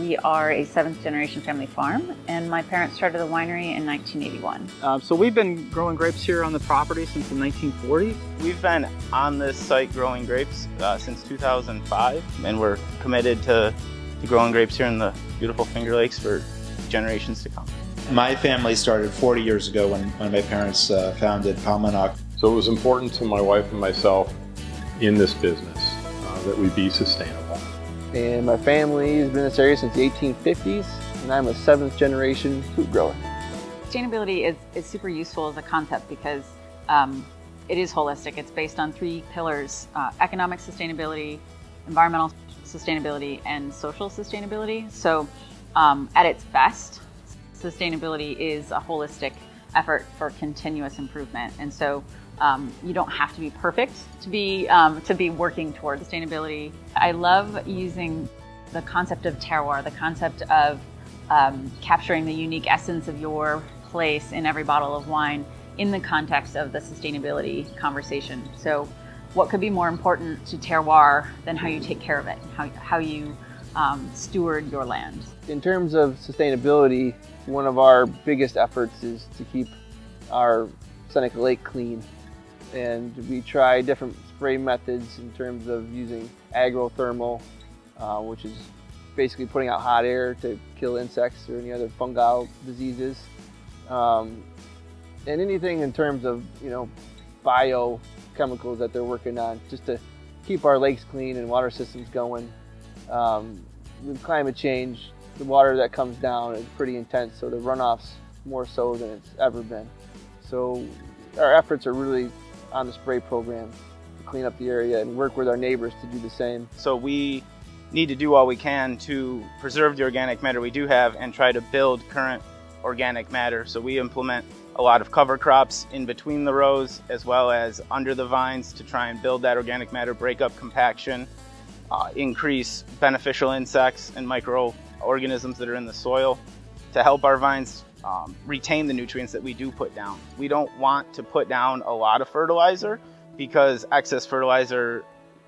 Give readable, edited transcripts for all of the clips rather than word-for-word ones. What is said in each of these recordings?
We are a 7th generation family farm, and my parents started the winery in 1981. So we've been growing grapes here on the property since the 1940s. We've been on this site growing grapes since 2005, and we're committed to growing grapes here in the beautiful Finger Lakes for generations to come. My family started 40 years ago when my parents founded Belmont. So it was important to my wife and myself in this business that we be sustainable. And my family has been in this area since the 1850s, and I'm a 7th generation fruit grower. Sustainability is super useful as a concept because it is holistic. It's based on 3 pillars: economic sustainability, environmental sustainability, and social sustainability. So at its best, sustainability is a holistic effort for continuous improvement. And so you don't have to be perfect to be working towards sustainability. I love using the concept of terroir, the concept of capturing the unique essence of your place in every bottle of wine in the context of the sustainability conversation. So what could be more important to terroir than how you take care of it, how you steward your land? In terms of sustainability, one of our biggest efforts is to keep our Seneca Lake clean. And we try different spray methods in terms of using agrothermal, which is basically putting out hot air to kill insects or any other fungal diseases. And anything in terms of, biochemicals that they're working on, just to keep our lakes clean and water systems going. With climate change, the water that comes down is pretty intense, so the runoff's more so than it's ever been. So our efforts are really on the spray program to clean up the area and work with our neighbors to do the same. So we need to do all we can to preserve the organic matter we do have and try to build current organic matter. So we implement a lot of cover crops in between the rows as well as under the vines to try and build that organic matter, break up compaction, increase beneficial insects and microorganisms that are in the soil to help our vines retain the nutrients that we do put down. We don't want to put down a lot of fertilizer because excess fertilizer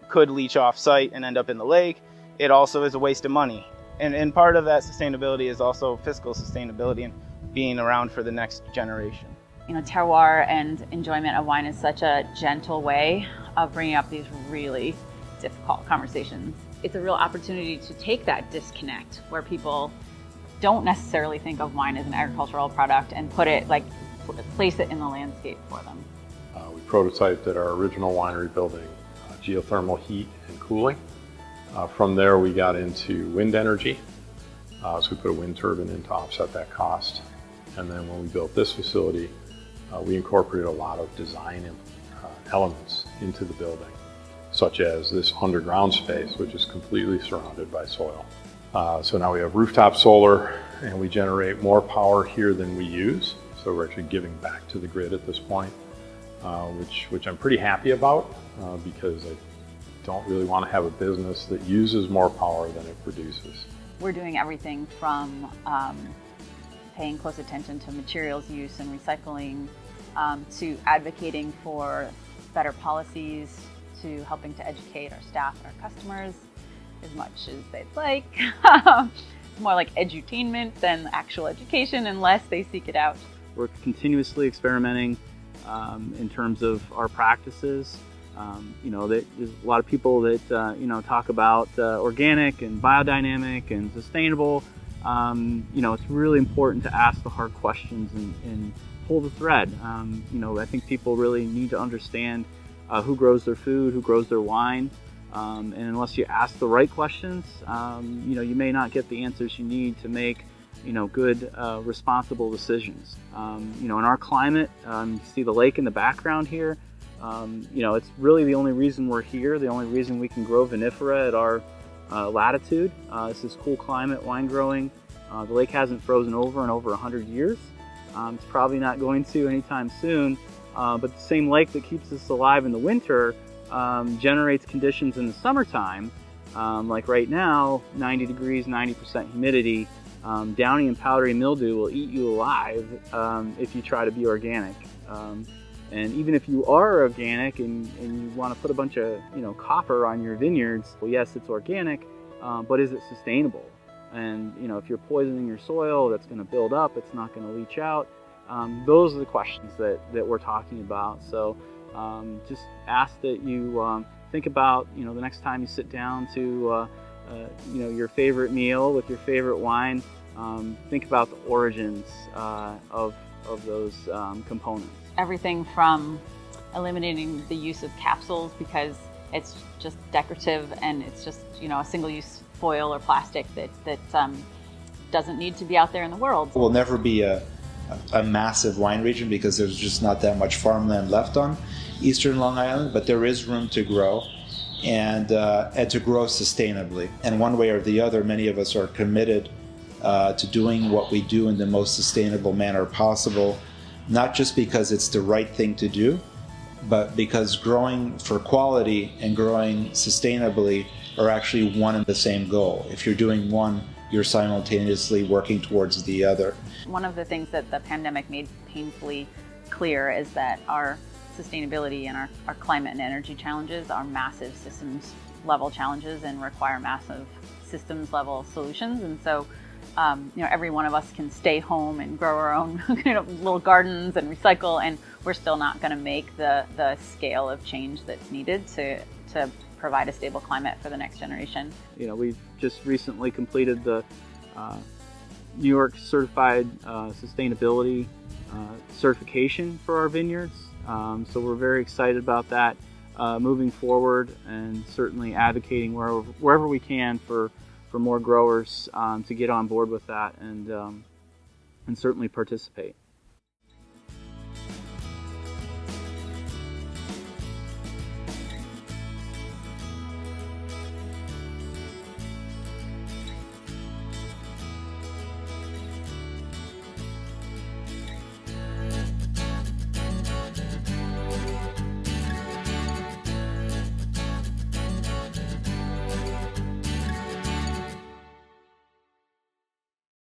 could leach off site and end up in the lake. It also is a waste of money. And part of that sustainability is also fiscal sustainability and being around for the next generation. Terroir and enjoyment of wine is such a gentle way of bringing up these really difficult conversations. It's a real opportunity to take that disconnect where people don't necessarily think of wine as an agricultural product and place it in the landscape for them. We prototyped at our original winery building geothermal heat and cooling. From there we got into wind energy. So we put a wind turbine in to offset that cost. And then when we built this facility, we incorporated a lot of design elements into the building, such as this underground space, which is completely surrounded by soil. So now we have rooftop solar, and we generate more power here than we use. So we're actually giving back to the grid at this point, which I'm pretty happy about because I don't really want to have a business that uses more power than it produces. We're doing everything from paying close attention to materials use and recycling, to advocating for better policies, to helping to educate our staff and our customers as much as they'd like. It's more like edutainment than actual education unless they seek it out. We're continuously experimenting in terms of our practices. There's a lot of people that talk about organic and biodynamic and sustainable. It's really important to ask the hard questions and pull the thread. I think people really need to understand who grows their food, who grows their wine, and unless you ask the right questions, you may not get the answers you need to make good, responsible decisions. In our climate, you see the lake in the background here. It's really the only reason we're here, the only reason we can grow vinifera at our latitude. This is cool climate wine growing. The lake hasn't frozen over in over 100 years. It's probably not going to anytime soon, but the same lake that keeps us alive in the winter generates conditions in the summertime, like right now, 90 degrees, 90% humidity. Downy and powdery mildew will eat you alive if you try to be organic. And even if you are organic and you want to put a bunch of copper on your vineyards, well, yes, it's organic, but is it sustainable? And if you're poisoning your soil, that's going to build up. It's not going to leach out. Those are the questions that we're talking about. So just ask that you think about the next time you sit down to your favorite meal with your favorite wine. Think about the origins of those components. Everything from eliminating the use of capsules because it's just decorative and it's just a single-use foil or plastic that doesn't need to be out there in the world. We'll never be a massive wine region because there's just not that much farmland left on eastern Long Island, but there is room to grow and to grow sustainably. And one way or the other, many of us are committed to doing what we do in the most sustainable manner possible, not just because it's the right thing to do, but because growing for quality and growing sustainably are actually one and the same goal. If you're doing one, you're simultaneously working towards the other. One of the things that the pandemic made painfully clear is that our sustainability and our climate and energy challenges are massive systems level challenges and require massive systems level solutions. And so every one of us can stay home and grow our own little gardens and recycle, and we're still not going to make the scale of change that's needed to provide a stable climate for the next generation. We've just recently completed the New York Certified Sustainability certification for our vineyards. So we're very excited about that moving forward, and certainly advocating wherever we can for more growers to get on board with that and certainly participate.